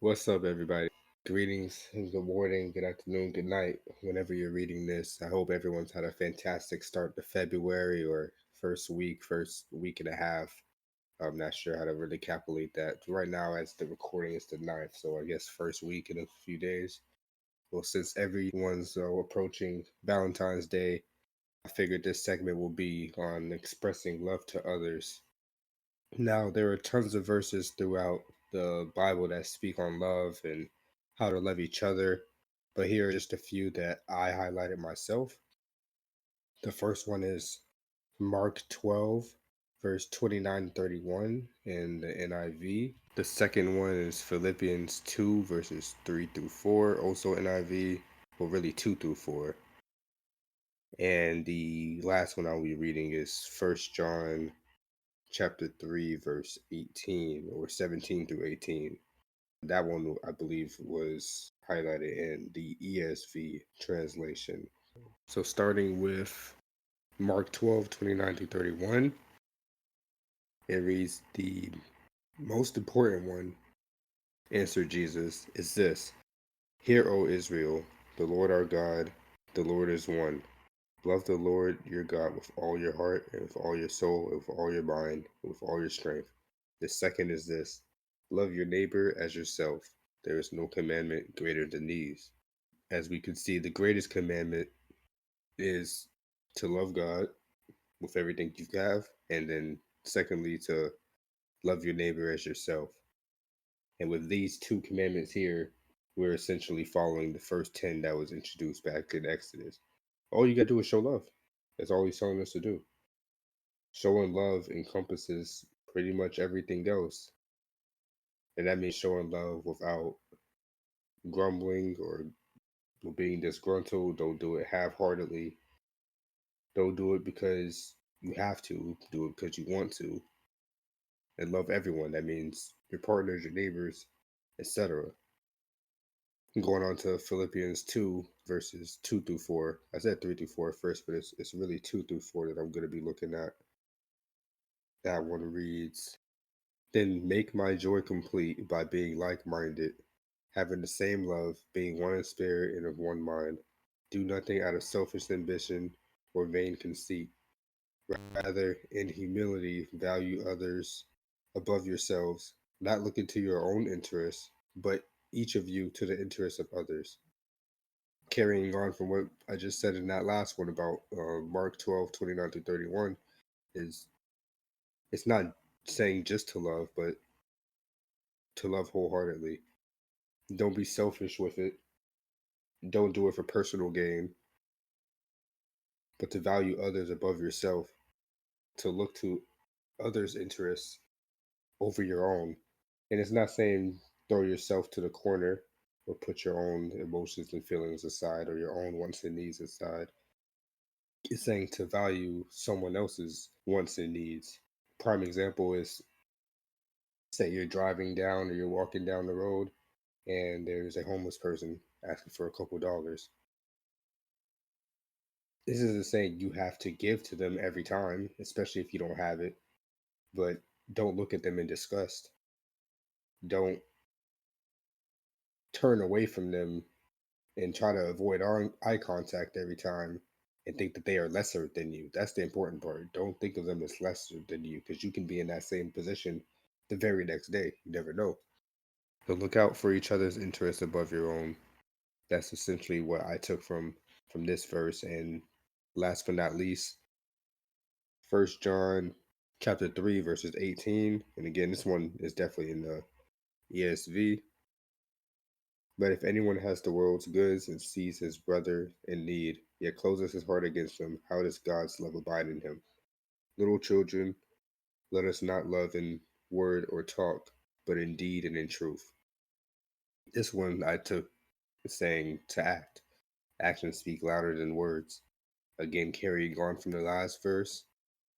What's up, everybody? Greetings, and good morning, good afternoon, good night. Whenever you're reading this, I hope everyone's had a fantastic start to February or first week and a half. I'm not sure how to really calculate that. Right now, as the recording is the 9th, so I guess first week in a few days. Well, since everyone's approaching Valentine's Day, I figured this segment will be on expressing love to others. Now, there are tons of verses throughout the Bible that speak on love and how to love each other, but here are just a few that I highlighted myself. The first one is Mark 12, verse 29 and 31 in the NIV. The second one is Philippians 2, verses 3 through 4, also NIV, well, really 2 through 4. And the last one I'll be reading is First John chapter 3, verse 18 or 17 through 18. That one, I believe, was highlighted in the ESV translation. So starting with Mark 12, 29 through 31, it reads, "The most important one," answered Jesus, "is this: Hear, O Israel, the Lord our God, the Lord is one. Love the Lord your God with all your heart, and with all your soul, and with all your mind, and with all your strength. The second is this: love your neighbor as yourself. There is no commandment greater than these." As we can see, the greatest commandment is to love God with everything you have, and then secondly, to love your neighbor as yourself. And with these two commandments here, we're essentially following the first 10 that was introduced back in Exodus. All you got to do is show love. That's all he's telling us to do. Showing love encompasses pretty much everything else. And that means showing love without grumbling or being disgruntled. Don't do it half heartedly. Don't do it because you have to. Do it because you want to. And love everyone. That means your partners, your neighbors, etc. Going on to Philippians 2, verses 2 through 4. I said 3 through 4 first, but it's really 2 through 4 that I'm going to be looking at. That one reads, "Then make my joy complete by being like-minded, having the same love, being one in spirit and of one mind. Do nothing out of selfish ambition or vain conceit. Rather, in humility, value others above yourselves, not looking to your own interests, but each of you to the interests of others." Carrying on from what I just said in that last one about Mark 12, 29 through 31, is it's not saying just to love, but to love wholeheartedly. Don't be selfish with it. Don't do it for personal gain, but to value others above yourself, to look to others' interests over your own. And it's not saying throw yourself to the corner or put your own emotions and feelings aside or your own wants and needs aside. It's saying to value someone else's wants and needs. Prime example is, say you're driving down or you're walking down the road and there's a homeless person asking for a couple dollars. This isn't saying you have to give to them every time, especially if you don't have it, but don't look at them in disgust. Don't turn away from them and try to avoid eye contact every time and think that they are lesser than you. That's the important part. Don't think of them as lesser than you, because you can be in that same position the very next day. You never know. So look out for each other's interests above your own. That's essentially what I took from this verse. And last but not least, First John chapter 3, verses 18. And again, this one is definitely in the ESV. "But if anyone has the world's goods and sees his brother in need, yet closes his heart against him, how does God's love abide in him? Little children, let us not love in word or talk, but in deed and in truth." This one I took saying to act. Actions speak louder than words. Again, carrying on from the last verse,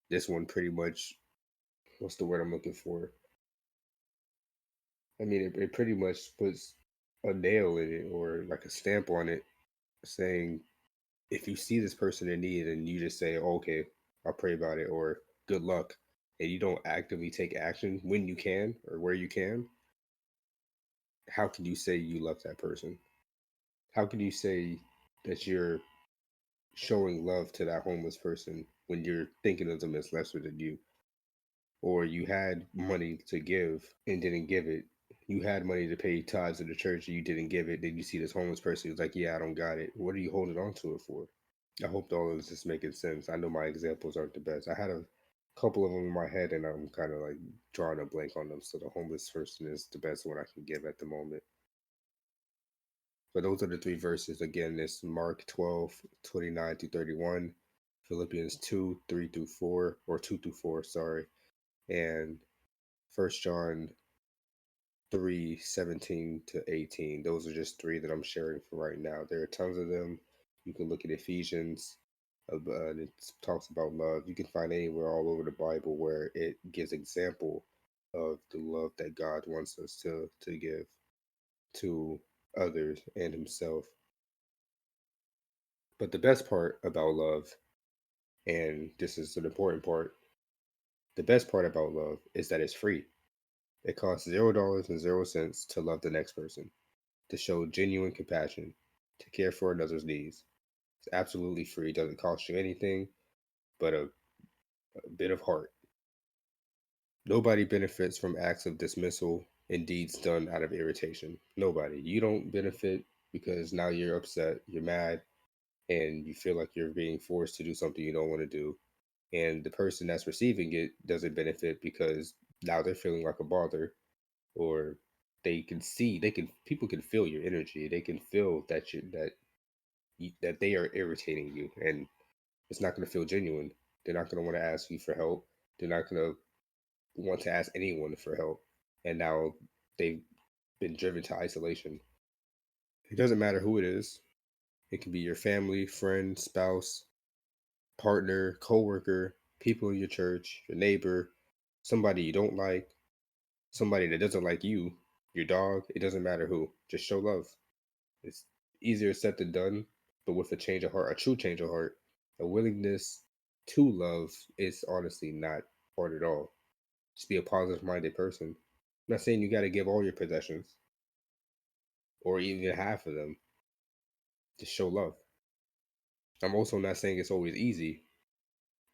this one pretty much, what's the word I'm looking for? I mean, it pretty much puts a nail in it or like a stamp on it, saying if you see this person in need and you just say, oh, okay, I'll pray about it, or good luck, and you don't actively take action when you can or where you can, how can you say you love that person? How can you say that you're showing love to that homeless person when you're thinking of them as lesser than you? Or you had money to give and didn't give it. You had money to pay tithes to the church and you didn't give it. Then you see this homeless person who's like, yeah, I don't got it. What are you holding on to it for? I hope all of this is making sense. I know my examples aren't the best. I had a couple of them in my head and I'm kind of like drawing a blank on them. So the homeless person is the best one I can give at the moment. But those are the three verses. Again, it's Mark 12:29 through 31, Philippians 2:3 through 4, or 2 through 4, sorry, and First John 3:17 to 18. Those are just three that I'm sharing for right now. There are tons of them. You can look at Ephesians. It talks about love. You can find anywhere all over the Bible where it gives example of the love that God wants us to give to others and himself. But the best part about love, and this is an important part, the best part about love is that it's free. It costs $0 and 0 cents to love the next person, to show genuine compassion, to care for another's needs. It's absolutely free. It doesn't cost you anything but a bit of heart. Nobody benefits from acts of dismissal and deeds done out of irritation. Nobody. You don't benefit because now you're upset, you're mad, and you feel like you're being forced to do something you don't want to do. And the person that's receiving it doesn't benefit because now they're feeling like a bother, or people can feel your energy. They can feel that they are irritating you, and it's not going to feel genuine. They're not going to want to ask you for help. They're not going to want to ask anyone for help. And now they've been driven to isolation. It doesn't matter who it is. It can be your family, friend, spouse, partner, coworker, people in your church, your neighbor, somebody you don't like, somebody that doesn't like you, your dog. It doesn't matter who. Just show love. It's easier said than done, but with a change of heart, a true change of heart, a willingness to love is honestly not hard at all. Just be a positive minded person. I'm not saying you got to give all your possessions or even half of them. Just show love. I'm also not saying it's always easy,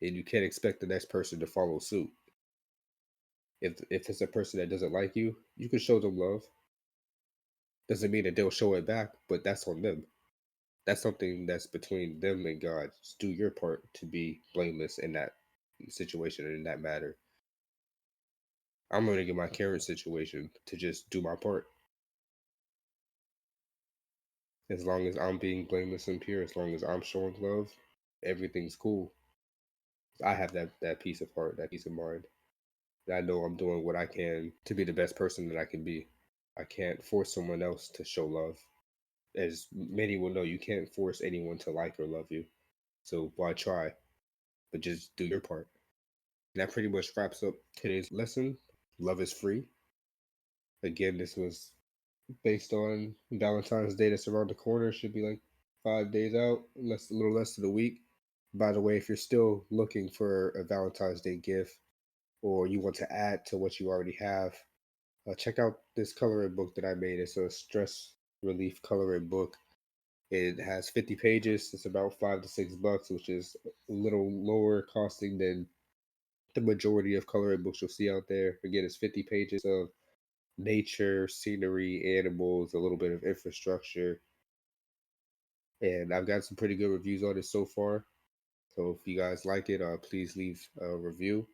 and you can't expect the next person to follow suit. If it's a person that doesn't like you, you can show them love. Doesn't mean that they'll show it back, but that's on them. That's something that's between them and God. Just do your part to be blameless in that situation and in that matter. I'm going to get my current situation to just do my part. As long as I'm being blameless and pure, as long as I'm showing love, everything's cool. I have that peace of heart, that peace of mind. I know I'm doing what I can to be the best person that I can be. I can't force someone else to show love. As many will know, you can't force anyone to like or love you. So why try? But just do your part. And that pretty much wraps up today's lesson. Love is free. Again, this was based on Valentine's Day that's around the corner. Should be like 5 days out, a little less than a week. By the way, if you're still looking for a Valentine's Day gift or you want to add to what you already have, check out this coloring book that I made. It's a stress relief coloring book. It has 50 pages. It's about $5 to $6, which is a little lower costing than the majority of coloring books you'll see out there. Again, it's 50 pages of nature, scenery, animals, a little bit of infrastructure. And I've got some pretty good reviews on it so far. So if you guys like it, please leave a review.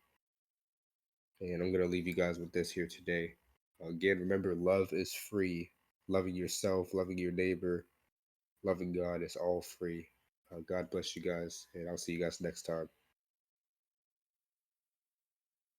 And I'm going to leave you guys with this here today. Again, remember, love is free. Loving yourself, loving your neighbor, loving God is all free. God bless you guys, and I'll see you guys next time.